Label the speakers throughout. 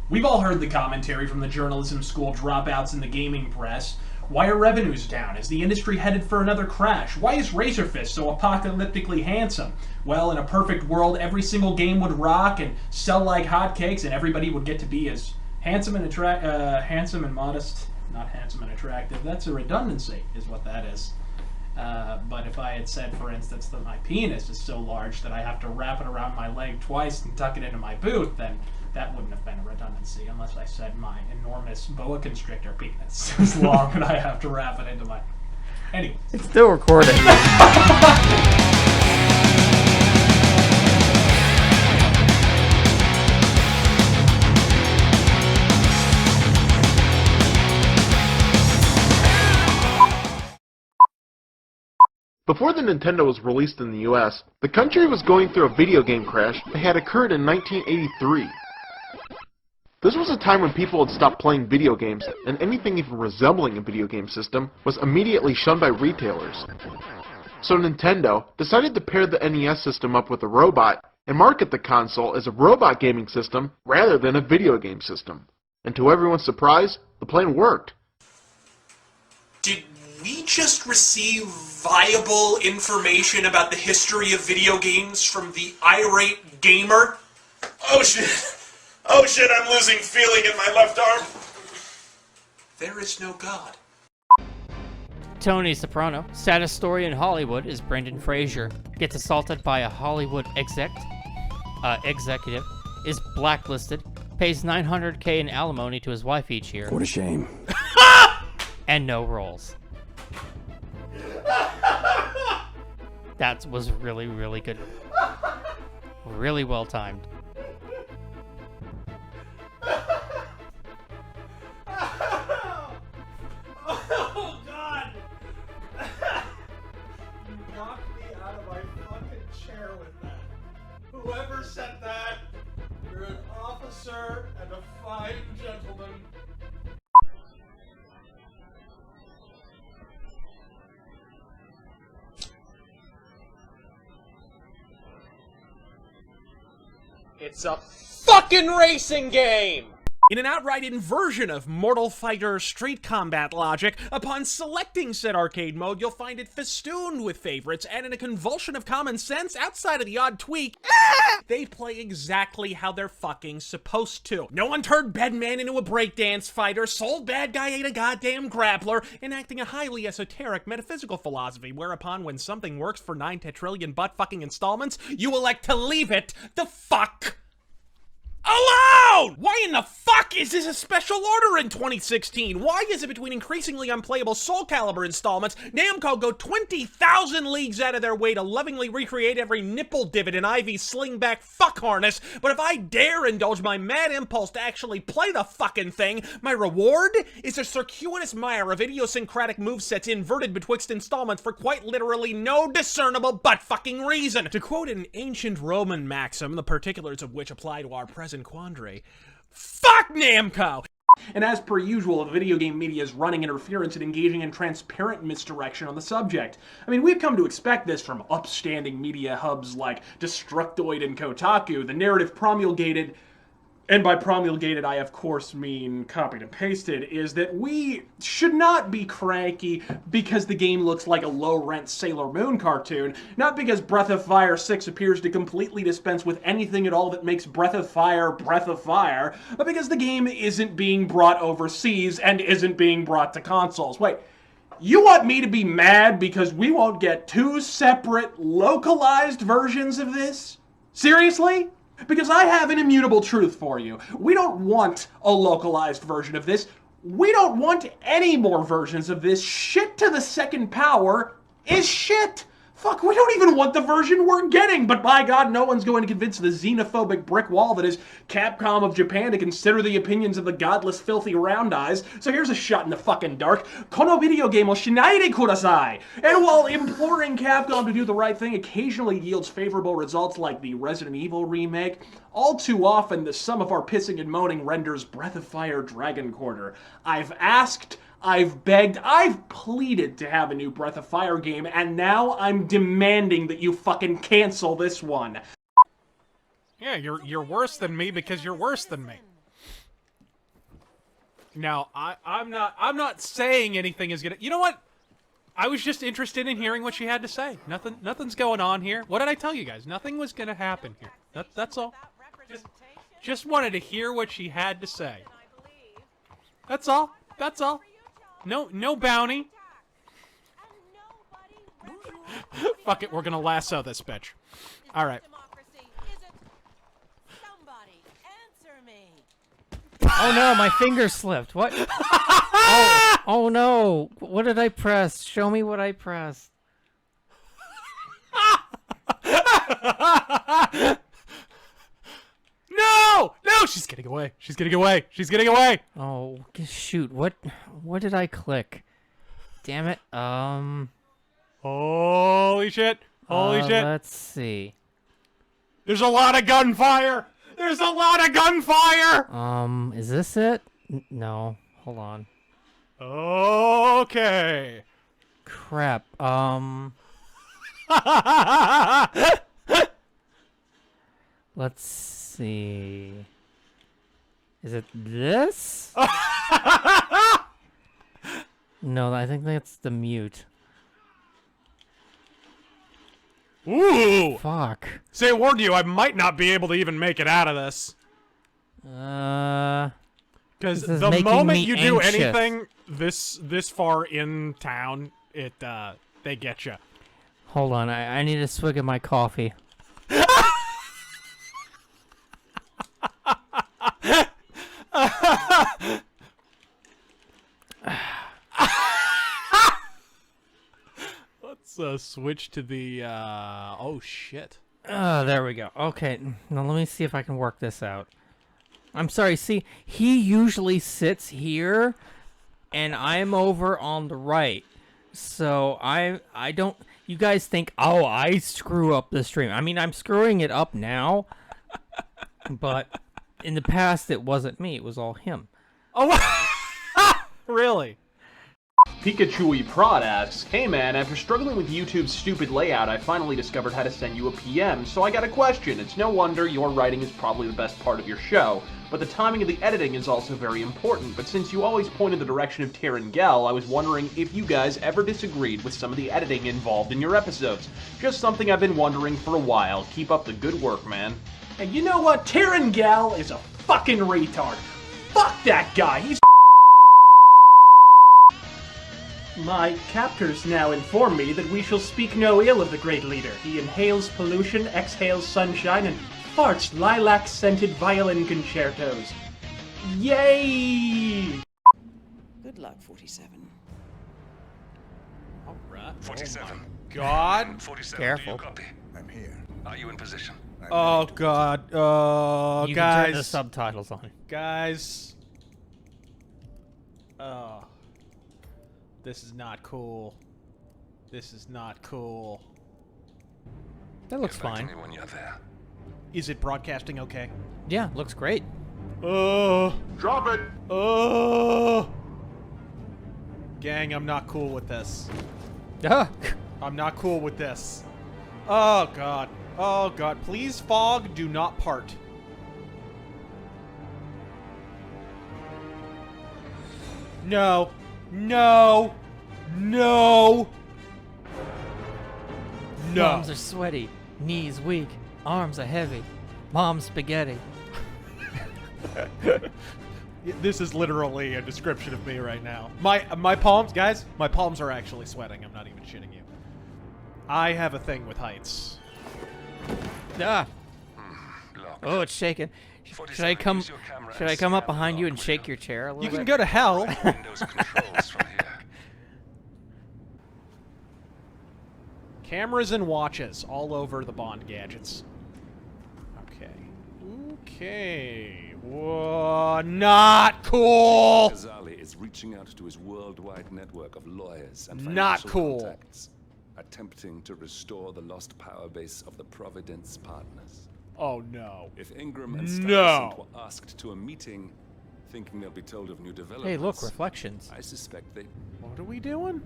Speaker 1: We've all heard the commentary from the journalism school dropouts in the gaming press. Why are revenues down? Is the industry headed for another crash? Why is Razorfist so apocalyptically handsome? Well, in a perfect world, every single game would rock and sell like hotcakes, and everybody would get to be as handsome and handsome and modest. Not handsome and attractive. That's a redundancy, is what that is. But if I had said, for instance, that my penis is so large that I have to wrap it around my leg twice and tuck it into my boot, then that wouldn't have been a redundancy, unless I said my enormous boa constrictor penis is long and I have to wrap it into my... Anyway.
Speaker 2: It's still recording.
Speaker 3: Before the Nintendo was released in the US, the country was going through a video game crash that had occurred in 1983. This was a time when people had stopped playing video games, and anything even resembling a video game system was immediately shunned by retailers. So Nintendo decided to pair the NES system up with a robot and market the console as a robot gaming system rather than a video game system. And to everyone's surprise, the plan worked.
Speaker 4: Did we just receive viable information about the history of video games from the irate gamer? Oh shit! Oh shit, I'm losing feeling in my left arm! There is no God.
Speaker 2: Tony Soprano, saddest story in Hollywood is Brendan Fraser gets assaulted by a Hollywood executive, is blacklisted, pays $900K in alimony to his wife each year.
Speaker 5: What a shame.
Speaker 2: And no roles. That was really, really good. Really well timed.
Speaker 1: Oh, God! You knocked me out of my fucking chair with that. Whoever said that, you're an officer and a fine gentleman.
Speaker 6: It's a fucking racing game!
Speaker 7: In an outright inversion of Mortal Fighter Street Combat logic, upon selecting said arcade mode, you'll find it festooned with favorites, and in a convulsion of common sense, outside of the odd tweak, they play exactly how they're fucking supposed to. No one turned Bedman into a breakdance fighter, Soul Bad Guy ate a goddamn grappler, enacting a highly esoteric metaphysical philosophy, whereupon when something works for 9 tetrillion butt-fucking installments, you elect to leave it the fuck alone! Why in the fuck is this a special order in 2016? Why is it between increasingly unplayable Soul Calibur installments, Namco go 20,000 leagues out of their way to lovingly recreate every nipple divot in Ivy's slingback fuck harness, but if I dare indulge my mad impulse to actually play the fucking thing, my reward is a circuitous mire of idiosyncratic movesets inverted betwixt installments for quite literally no discernible butt-fucking reason. To quote an ancient Roman maxim, the particulars of which apply to our present quandary, fuck Namco!
Speaker 1: And as per usual, the video game media's running interference and engaging in transparent misdirection on the subject. I mean, we've come to expect this from upstanding media hubs like Destructoid and Kotaku. The narrative promulgated, and by promulgated I of course mean copied and pasted, is that we should not be cranky because the game looks like a low-rent Sailor Moon cartoon, not because Breath of Fire 6 appears to completely dispense with anything at all that makes Breath of Fire, but because the game isn't being brought overseas and isn't being brought to consoles. Wait, you want me to be mad because we won't get 2 separate, localized versions of this? Seriously? Because I have an immutable truth for you. We don't want a localized version of this. We don't want any more versions of this. Shit to the second power is shit. Fuck, we don't even want the version we're getting, but by God, no one's going to convince the xenophobic brick wall that is Capcom of Japan to consider the opinions of the godless, filthy round eyes. So here's a shot in the fucking dark. Kono video game o shinaide kudasai! And while imploring Capcom to do the right thing occasionally yields favorable results like the Resident Evil remake, all too often the sum of our pissing and moaning renders Breath of Fire Dragon Quarter. I've asked, I've begged, I've pleaded to have a new Breath of Fire game, and now I'm demanding that you fucking cancel this one.
Speaker 7: Yeah, you're worse than me because you're worse than me. Now, I'm not saying anything is gonna... You know what? I was just interested in hearing what she had to say. Nothing's going on here. What did I tell you guys? Nothing was gonna happen here. That's all. Just wanted to hear what she had to say. That's all. That's all. No bounty. Fuck it, we're gonna lasso this bitch. All right.
Speaker 2: Oh no, my finger slipped. What? Oh no. What did I press? Show me what I pressed.
Speaker 7: No! No! She's getting away. She's getting away. She's getting away.
Speaker 2: Oh, shoot. What did I click? Damn it.
Speaker 7: Holy shit. Holy shit.
Speaker 2: Let's see.
Speaker 7: There's a lot of gunfire. There's a lot of gunfire.
Speaker 2: Is this it? No. Hold on.
Speaker 7: Okay.
Speaker 2: Crap. Let's see. Is it this? No, I think that's the mute.
Speaker 7: Ooh.
Speaker 2: Fuck.
Speaker 7: Say, I warned you, I might not be able to even make it out of this.
Speaker 2: This
Speaker 7: Because
Speaker 2: is
Speaker 7: the
Speaker 2: making
Speaker 7: moment
Speaker 2: me
Speaker 7: you do
Speaker 2: anxious.
Speaker 7: anything this far in town, they get you.
Speaker 2: Hold on, I need a swig of my coffee.
Speaker 7: Let's switch to the, oh shit.
Speaker 2: There we go. Okay, now let me see if I can work this out. I'm sorry, see, he usually sits here, and I'm over on the right. So I don't, you guys think, oh, I screw up the stream. I mean, I'm screwing it up now, but in the past, it wasn't me. It was all him.
Speaker 7: Oh, really?
Speaker 1: Pikachu Prod asks, "Hey man, after struggling with YouTube's stupid layout, I finally discovered how to send you a PM, so I got a question. It's no wonder your writing is probably the best part of your show, but the timing of the editing is also very important. But since you always point in the direction of Terangel, I was wondering if you guys ever disagreed with some of the editing involved in your episodes. Just something I've been wondering for a while. Keep up the good work, man." And you know what? Terangel is a fucking retard. Fuck that guy. He's My captors now inform me that we shall speak no ill of the great leader. He inhales pollution, exhales sunshine, and farts lilac-scented violin concertos. Yay!
Speaker 5: Good luck, 47.
Speaker 7: All right.
Speaker 8: 47.
Speaker 7: God.
Speaker 8: 47,
Speaker 2: Careful.
Speaker 8: do you copy?
Speaker 9: I'm here.
Speaker 8: Are you in position?
Speaker 7: Oh, God. Oh,
Speaker 2: You can turn the
Speaker 7: guys.
Speaker 2: subtitles on.
Speaker 7: Guys. Oh. This is not cool. This is not cool.
Speaker 2: That looks
Speaker 8: Get back to
Speaker 2: fine.
Speaker 8: me when you're there.
Speaker 7: Is it broadcasting okay?
Speaker 2: Yeah, looks great.
Speaker 7: Oh.
Speaker 3: Drop it!
Speaker 7: Oh. Gang, I'm not cool with this.
Speaker 2: Ah.
Speaker 7: I'm not cool with this. Oh, God. Oh, God. Please, fog, do not part. No. No. No. No.
Speaker 2: Palms are sweaty, knees weak, arms are heavy. Mom's spaghetti.
Speaker 7: This is literally a description of me right now. My palms, guys, my palms are actually sweating. I'm not even shitting you. I have a thing with heights.
Speaker 2: Ah.
Speaker 8: Locked.
Speaker 2: Oh, it's shaking. Should I
Speaker 8: 47,
Speaker 2: come?
Speaker 8: use your camera
Speaker 2: Should I
Speaker 8: and
Speaker 2: come up
Speaker 8: scan the
Speaker 2: behind you and
Speaker 8: lock
Speaker 2: shake
Speaker 8: window.
Speaker 2: your chair a little
Speaker 7: You
Speaker 2: bit?
Speaker 7: can go to hell.
Speaker 8: Windows controls from here.
Speaker 7: Cameras and watches all over the Bond gadgets. Okay. Okay. Whoa, not cool.
Speaker 10: Ghazali is reaching out to his worldwide network of lawyers and
Speaker 7: Not
Speaker 10: financial
Speaker 7: cool.
Speaker 10: contacts, attempting to restore the lost power base of the Providence partners.
Speaker 7: Oh no.
Speaker 10: If Ingram and
Speaker 7: No.
Speaker 10: Stuyvesant were asked to a meeting, thinking they'll be told of new developments,
Speaker 2: Hey, look, reflections.
Speaker 10: I suspect they...
Speaker 7: What are we doing?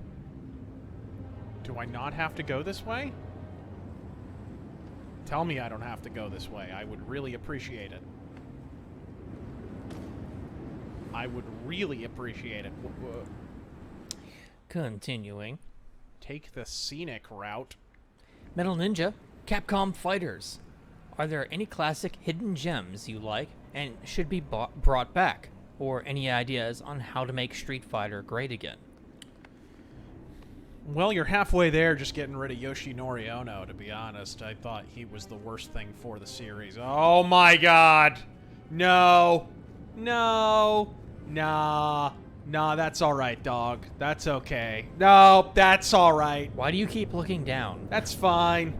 Speaker 7: Do I not have to go this way? Tell me I don't have to go this way. I would really appreciate it. I would really appreciate it.
Speaker 2: Continuing.
Speaker 7: Take the scenic route.
Speaker 2: Metal Ninja, Capcom Fighters. Are there any classic hidden gems you like and should be brought back? Or any ideas on how to make Street Fighter great again?
Speaker 7: Well, you're halfway there just getting rid of Yoshinori Ono, to be honest. I thought he was the worst thing for the series. Oh my god! No! No! Nah. Nah, that's alright, dog. That's okay. No, that's alright.
Speaker 2: Why do you keep looking down?
Speaker 7: That's fine.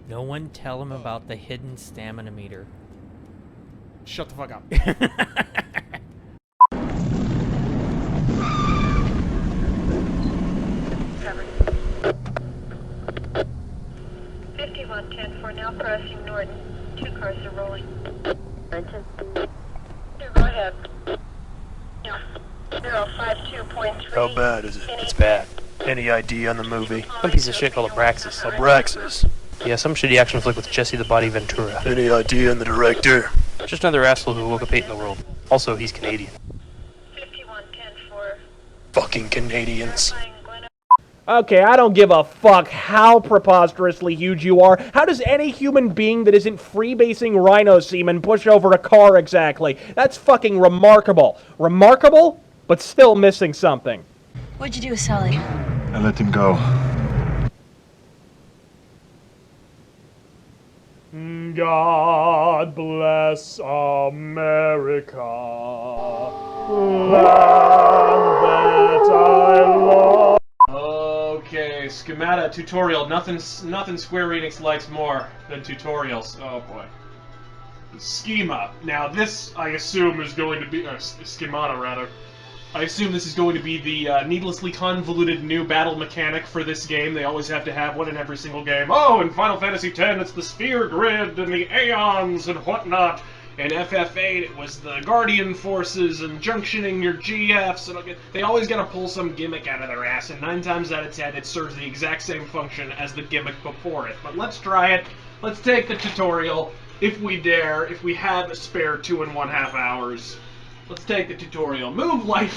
Speaker 2: No one tell him about the hidden stamina meter.
Speaker 7: Shut the fuck up.
Speaker 9: 5110 for now crossing Norton. 2 cars are rolling. Go ahead. Yeah. 052.3.
Speaker 11: How bad is it? It's bad. Any ID on the movie? Some piece of shit called Abraxas. Abraxas? Yeah, some shitty action flick with Jesse the Body Ventura. Any ID on the director? Just another asshole who woke up hating the world. Also, he's Canadian.
Speaker 9: 5110 for...
Speaker 11: Fucking Canadians.
Speaker 6: Okay, I don't give a fuck how preposterously huge you are. How does any human being that isn't freebasing rhino semen push over a car exactly? That's fucking remarkable. Remarkable, but still missing something.
Speaker 12: What'd you do with Sully?
Speaker 13: I let him go.
Speaker 1: God bless America, land that I love. Okay, schemata tutorial. Nothing Square Enix likes more than tutorials. Oh boy. Schema. Now this, I assume, is going to be schemata rather. I assume this is going to be the needlessly convoluted new battle mechanic for this game. They always have to have one in every single game. Oh, in Final Fantasy X, it's the sphere grid and the aeons and whatnot. In FF8, it was the Guardian Forces and junctioning your GFs. And they always gotta pull some gimmick out of their ass, and 9 times out of 10, it serves the exact same function as the gimmick before it. But let's try it. Let's take the tutorial, if we dare, if we have a spare 2 1/2 hours. Let's take the tutorial. Move like...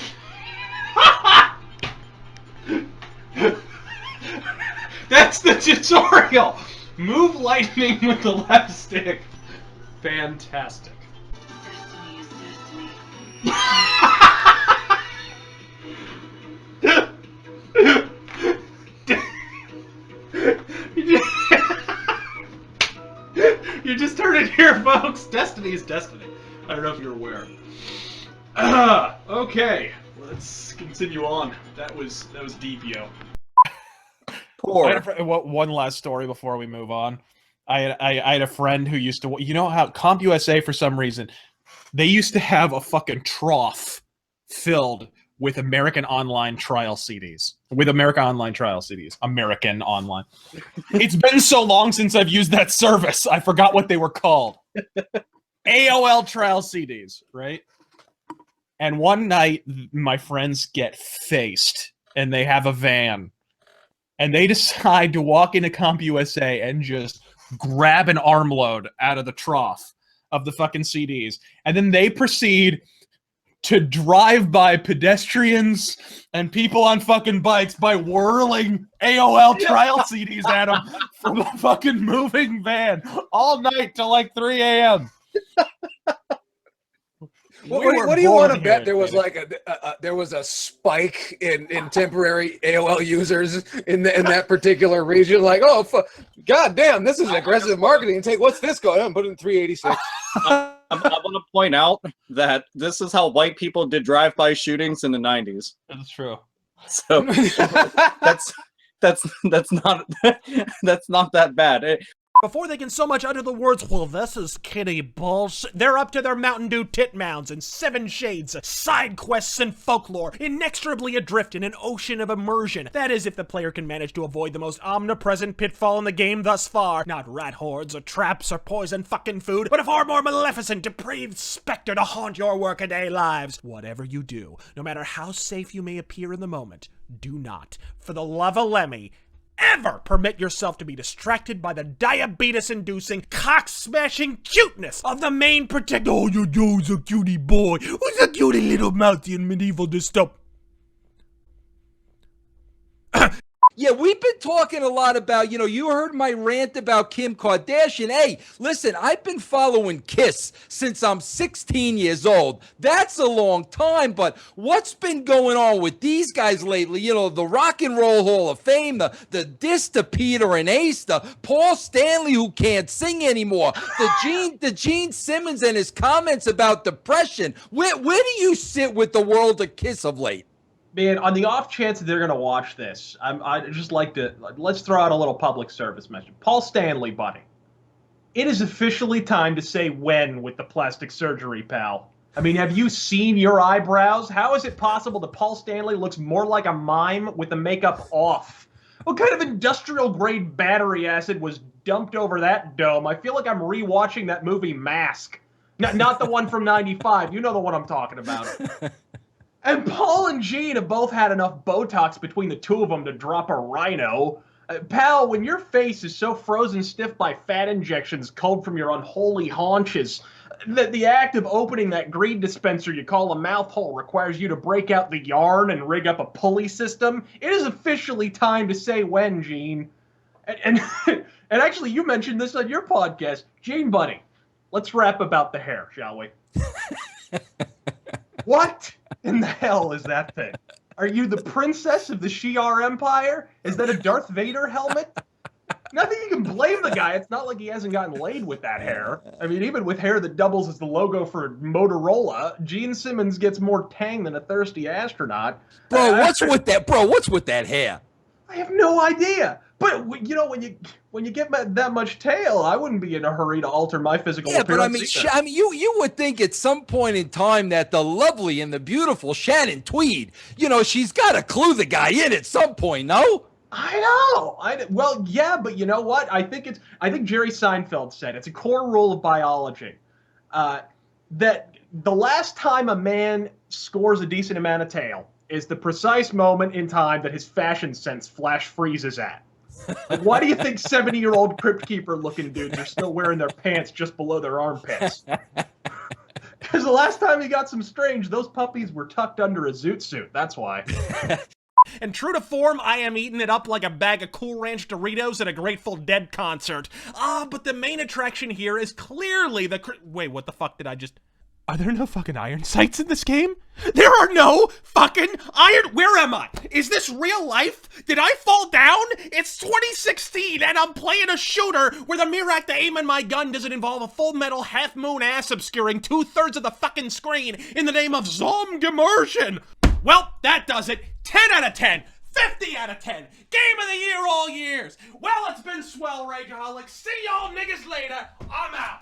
Speaker 1: That's the tutorial! Move lightning with the left stick. Fantastic. You just heard it here, folks. Destiny is destiny. I don't know if you're aware. Okay, let's continue on. That was deep, yo.
Speaker 7: One last story before we move on. I had a friend who used to, you know how CompUSA, for some reason, they used to have a fucking trough filled with American Online trial CDs. American Online. It's been so long since I've used that service, I forgot what they were called. AOL trial CDs, right? And one night, my friends get faced, and they have a van. And they decide to walk into CompUSA and just grab an armload out of the trough of the fucking CDs. And then they proceed to drive by pedestrians and people on fucking bikes by whirling AOL trial CDs at them from a fucking moving van all night till like 3 a.m.
Speaker 14: What do you want to bet? There was like there was a spike in temporary AOL users in that particular region. Like, oh, god damn, this is aggressive marketing. What's this going on? Put it in 386.
Speaker 15: I want to point out that this is how white people did drive-by shootings in the 90s.
Speaker 7: That's true.
Speaker 15: So that's not that bad.
Speaker 7: Before they can so much utter the words, well, this is kiddie bullshit, they're up to their Mountain Dew tit mounds and 7 shades, side quests and folklore, inexorably adrift in an ocean of immersion. That is, if the player can manage to avoid the most omnipresent pitfall in the game thus far. Not rat hordes or traps or poison fucking food, but a far more maleficent, depraved specter to haunt your workaday lives. Whatever you do, no matter how safe you may appear in the moment, do not, for the love of Lemmy, ever permit yourself to be distracted by the diabetes-inducing, cock-smashing cuteness of the main protector. Oh, you're a cutie boy. Who's a cutie little mouthy in medieval dystopia?
Speaker 12: Yeah, we've been talking a lot about, you heard my rant about Kim Kardashian. Hey, listen, I've been following Kiss since I'm 16 years old. That's a long time, but what's been going on with these guys lately? The Rock and Roll Hall of Fame, the diss to Peter and Ace, the Paul Stanley who can't sing anymore, the Gene Simmons and his comments about depression. Where do you sit with the world of Kiss of late?
Speaker 6: Man, on the off chance that they're going to watch this, I'd just like to, let's throw out a little public service message. Paul Stanley, buddy. It is officially time to say when with the plastic surgery, pal. I mean, have you seen your eyebrows? How is it possible that Paul Stanley looks more like a mime with the makeup off? What kind of industrial-grade battery acid was dumped over that dome? I feel like I'm rewatching that movie Mask. Not the one from 95. You know the one I'm talking about. And Paul and Gene have both had enough Botox between the two of them to drop a rhino. Pal, when your face is so frozen stiff by fat injections culled from your unholy haunches that the act of opening that greed dispenser you call a mouth hole requires you to break out the yarn and rig up a pulley system, it is officially time to say when, Gene. And actually, you mentioned this on your podcast. Gene, buddy, let's rap about the hair, shall we? What in the hell is that thing? Are you the princess of the Shi'ar Empire? Is that a Darth Vader helmet? Nothing you can blame the guy. It's not like he hasn't gotten laid with that hair. I mean, even with hair that doubles as the logo for Motorola, Gene Simmons gets more tang than a thirsty astronaut.
Speaker 12: Bro, what's with that? Bro, what's with that hair?
Speaker 6: I have no idea. But when you get that much tail, I wouldn't be in a hurry to alter my physical appearance.
Speaker 12: But I mean, you would think at some point in time that the lovely and the beautiful Shannon Tweed, she's got to clue the guy in at some point, no?
Speaker 6: I know. Well, yeah, but you know what? I think Jerry Seinfeld said it's a core rule of biology that the last time a man scores a decent amount of tail is the precise moment in time that his fashion sense flash freezes at. Like, why do you think 70-year-old Crypt Keeper looking dudes are still wearing their pants just below their armpits? Because the last time he got some strange, those puppies were tucked under a zoot suit. That's why.
Speaker 7: And true to form, I am eating it up like a bag of Cool Ranch Doritos at a Grateful Dead concert. But the main attraction here is clearly the... Wait, what the fuck did I just... Are there no fucking iron sights in this game? There are no fucking iron... Where am I? Is this real life? Did I fall down? It's 2016 and I'm playing a shooter where the mere act of aiming my gun doesn't involve a full metal half moon ass obscuring 2/3 of the fucking screen in the name of zombie immersion. Well, that does it. 10 out of 10. 50 out of 10. Game of the year all years. Well, it's been swell, Rageaholic. See y'all niggas later. I'm out.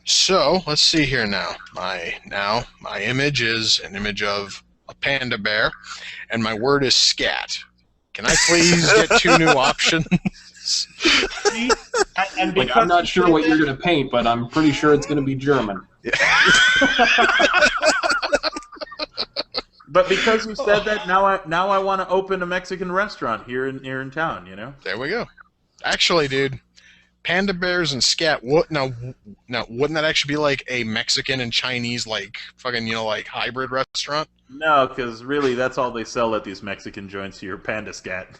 Speaker 13: So let's see here now. My image is an image of a panda bear, and my word is scat. Can I please get 2 new options?
Speaker 1: Like, I'm not sure what you're going to paint, but I'm pretty sure it's going to be German.
Speaker 16: But because you said that, now I want to open a Mexican restaurant here in town.
Speaker 13: There we go. Actually, dude, panda bears and scat. What now? Wouldn't that actually be like a Mexican and Chinese fucking like hybrid restaurant?
Speaker 16: No, because really that's all they sell at these Mexican joints here, panda scat.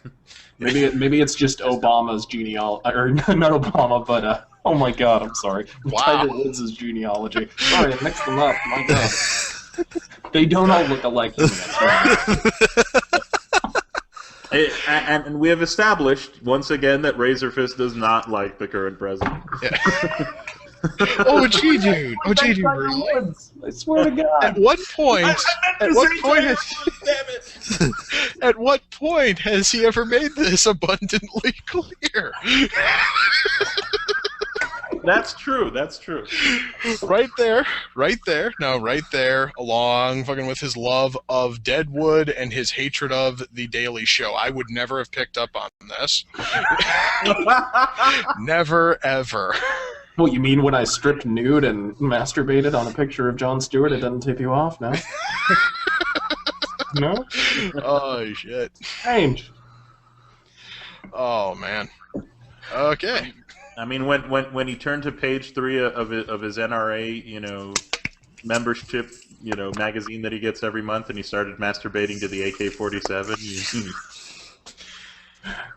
Speaker 1: Maybe it's just Obama's genealogy, or not Obama, but oh my god, I'm sorry.
Speaker 13: Wow.
Speaker 1: Tiger Woods' genealogy. Sorry, I mixed them up. My god. They don't all look alike to me.
Speaker 16: And we have established once again that Razorfist does not like the current president.
Speaker 13: Yeah. Oh gee, dude, really?
Speaker 1: I swear to God.
Speaker 13: At what point? At what point has he ever made this abundantly clear?
Speaker 16: That's true. That's true.
Speaker 13: Right there. No, right there, along fucking with his love of Deadwood and his hatred of The Daily Show. I would never have picked up on this. Never, ever.
Speaker 1: What, you mean when I stripped nude and masturbated on a picture of Jon Stewart, it doesn't tip you off, no? No?
Speaker 13: Oh, shit.
Speaker 1: Strange.
Speaker 13: Oh, man. Okay.
Speaker 16: I mean, when he turned to page 3 of his NRA, membership, magazine that he gets every month, and he started masturbating to the AK-47.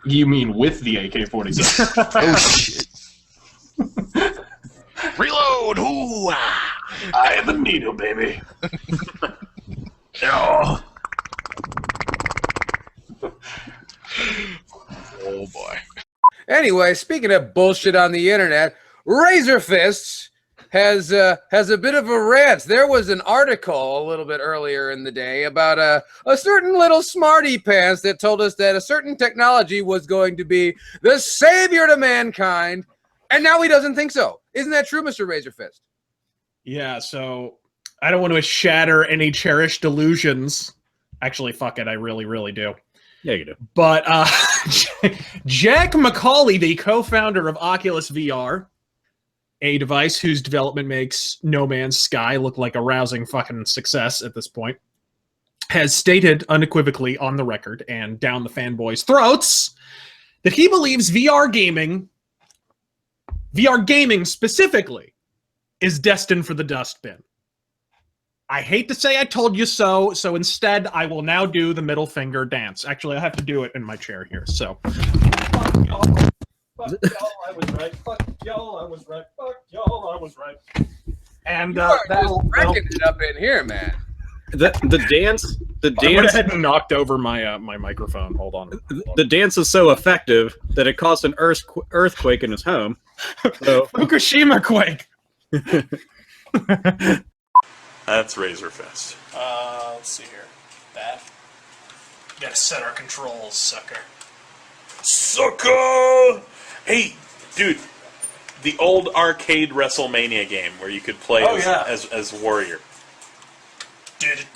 Speaker 1: You mean with the AK-47?
Speaker 13: Oh shit! Reload! Ooh!
Speaker 1: I have a needle, baby.
Speaker 13: Oh. Oh boy.
Speaker 14: Anyway, speaking of bullshit on the internet, Razor Fists has a bit of a rant. There was an article a little bit earlier in the day about a certain little smarty pants that told us that a certain technology was going to be the savior to mankind, and now he doesn't think so. Isn't that true, Mr. Razor Fist?
Speaker 6: Yeah, so I don't want to shatter any cherished delusions. Actually, fuck it, I really, really do.
Speaker 17: Yeah, you do.
Speaker 6: But Jack McCauley, the co-founder of Oculus VR, a device whose development makes No Man's Sky look like a rousing fucking success at this point, has stated unequivocally on the record and down the fanboys' throats that he believes VR gaming specifically, is destined for the dustbin. I hate to say I told you so, so instead I will now do the middle finger dance. Actually, I have to do it in my chair here, so. Fuck y'all. Fuck y'all, I was right. Fuck y'all, I was right. Fuck y'all, I was right. And
Speaker 14: that'll wrecking it up in here, man.
Speaker 17: The dance.
Speaker 6: I went ahead and knocked over my my microphone. Hold on.
Speaker 17: The dance is so effective that it caused an earthquake in his home. So.
Speaker 6: Fukushima quake.
Speaker 16: That's Razor Fist.
Speaker 4: Let's see here. That. Gotta set our controls, sucker.
Speaker 16: Sucker! Hey, dude, the old arcade WrestleMania game where you could play as Warrior.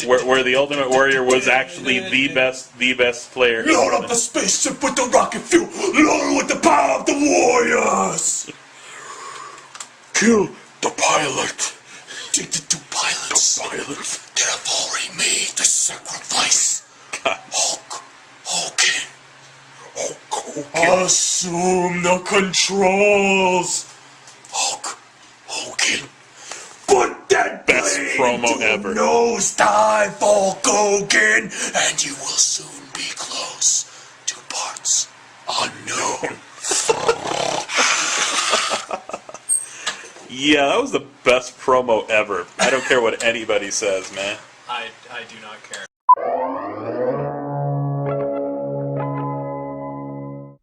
Speaker 16: Where the Ultimate Warrior was actually the best player.
Speaker 4: Load up the spaceship with the rocket fuel. Load with the power of the warriors. Kill the pilot. Take the two pilots. That have already made the sacrifice. Hulk Hogan. Assume the controls. Hulk Hogan. Put that
Speaker 16: best promo ever.
Speaker 4: Nosedive, Hulk Hogan, and you will soon be close to parts unknown.
Speaker 16: Yeah, that was the best promo ever. I don't care what anybody says, man.
Speaker 4: I do not care.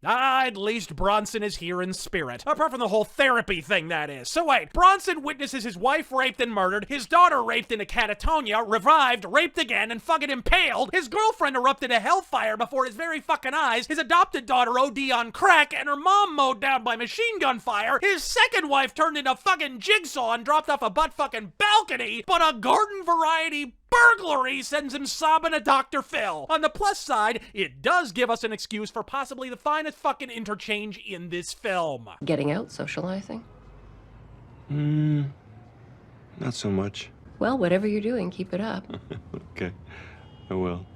Speaker 7: At least Bronson is here in spirit. Apart from the whole therapy thing, that is. So wait, Bronson witnesses his wife raped and murdered, his daughter raped into catatonia, revived, raped again, and fucking impaled. His girlfriend erupted a hellfire before his very fucking eyes. His adopted daughter OD on crack, and her mom mowed down by machine gun fire. His second wife turned into fucking Jigsaw and dropped off a butt fucking balcony. But a garden variety burglary sends him sobbing to Dr. Phil. On the plus side, it does give us an excuse for possibly the finest fucking interchange in this film.
Speaker 18: Getting out, socializing?
Speaker 19: Not so much.
Speaker 18: Well, whatever you're doing, keep it up.
Speaker 19: Okay, I will.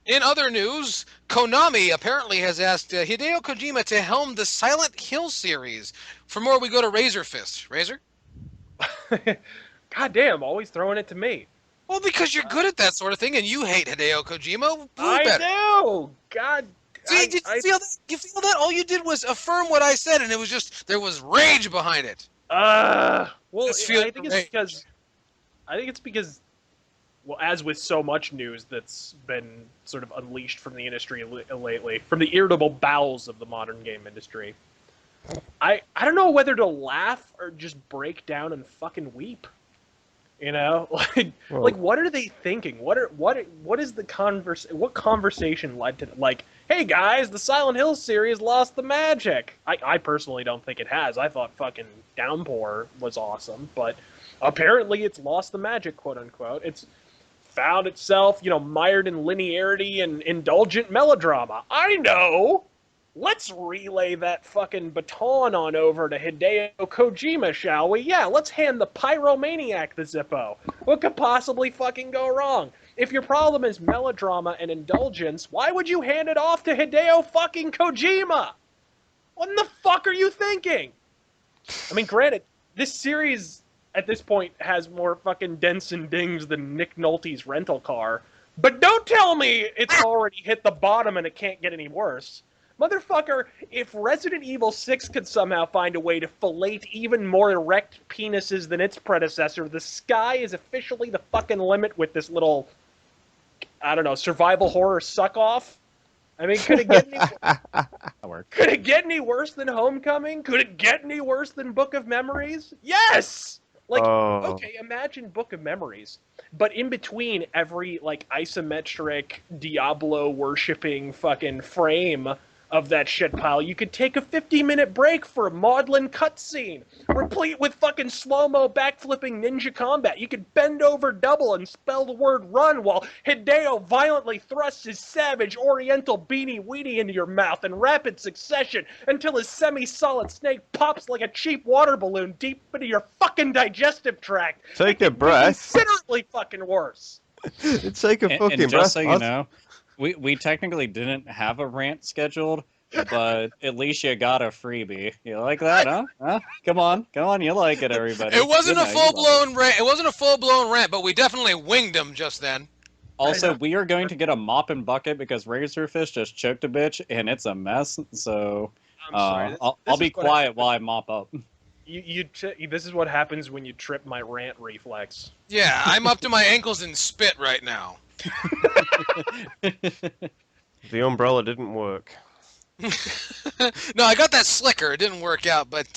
Speaker 20: In other news, Konami apparently has asked Hideo Kojima to helm the Silent Hill series. For more, we go to Razor Fist. Razor?
Speaker 6: God damn, always throwing it to me.
Speaker 20: Well, because you're good at that sort of thing, and you hate Hideo Kojima.
Speaker 6: I do. God.
Speaker 20: See, did you feel that? You feel that? All you did was affirm what I said, and it was just there was rage behind it.
Speaker 6: Well,
Speaker 20: Just
Speaker 6: I think it's because, well, as with so much news that's been sort of unleashed from the industry lately, from the irritable bowels of the modern game industry, I don't know whether to laugh or just break down and fucking weep. You know, like what are they thinking? What is the what conversation led to, like, hey guys, the Silent Hill series lost the magic? I personally don't think it has. I thought fucking Downpour was awesome, but apparently it's lost the magic, quote unquote. It's found itself, you know, mired in linearity and indulgent melodrama. I know. Let's relay that fucking baton on over to Hideo Kojima, shall we? Yeah, let's hand the pyromaniac the Zippo. What could possibly fucking go wrong? If your problem is melodrama and indulgence, why would you hand it off to Hideo fucking Kojima? What in the fuck are you thinking? I mean, granted, this series at this point has more fucking dents and dings than Nick Nolte's rental car, but don't tell me it's already hit the bottom and it can't get any worse. Motherfucker, if Resident Evil 6 could somehow find a way to fillet even more erect penises than its predecessor, the sky is officially the fucking limit with this little, I don't know, survival horror suck-off. I mean, could it get could it get any worse than Homecoming? Could it get any worse than Book of Memories? Yes! Like, okay, imagine Book of Memories, but in between every, like, isometric, Diablo-worshipping fucking frame of that shit pile, you could take a 50-minute break for a maudlin cutscene, replete with fucking slow-mo backflipping ninja combat. You could bend over double and spell the word run while Hideo violently thrusts his savage oriental beanie weenie into your mouth in rapid succession until his semi-solid snake pops like a cheap water balloon deep into your fucking digestive tract.
Speaker 19: Take a breath.
Speaker 6: Considerably fucking worse.
Speaker 19: Take a fucking
Speaker 15: and
Speaker 19: breath.
Speaker 15: just so you know, we technically didn't have a rant scheduled, but at least you got a freebie. You like that, huh? Huh? Come on, you like it, everybody.
Speaker 20: It wasn't
Speaker 15: You
Speaker 20: a
Speaker 15: know,
Speaker 20: full-blown rant. It wasn't a full-blown rant, but we definitely winged him just then.
Speaker 15: Also, we are going to get a mop and bucket because Razorfish just choked a bitch, and it's a mess. So
Speaker 6: I'm sorry.
Speaker 15: I'll be quiet while I mop up.
Speaker 6: This is what happens when you trip my rant reflex.
Speaker 20: Yeah, I'm up to my ankles in spit right now.
Speaker 19: The umbrella didn't work.
Speaker 20: No, I got that slicker. It didn't work out, but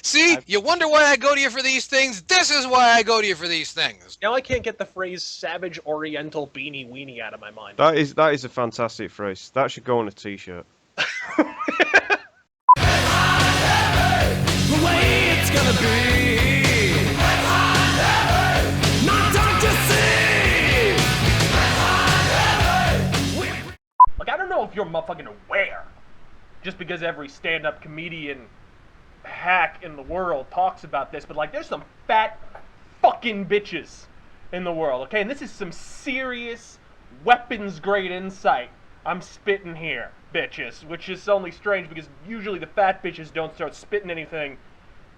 Speaker 20: see, you wonder why I go to you for these things? This is why I go to you for these things.
Speaker 6: Now I can't get the phrase savage oriental beanie weenie out of my mind.
Speaker 19: That is a fantastic phrase. That should go on a t-shirt.
Speaker 21: The way it's gonna be. Not time to see.
Speaker 6: Like, I don't know if you're motherfucking aware, just because every stand-up comedian hack in the world talks about this, but, like, there's some fat fucking bitches in the world, okay? And this is some serious weapons-grade insight I'm spitting here, bitches, which is only strange because usually the fat bitches don't start spitting anything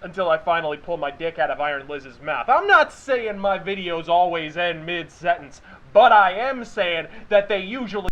Speaker 6: until I finally pull my dick out of Iron Liz's mouth. I'm not saying my videos always end mid-sentence, but I am saying that they usually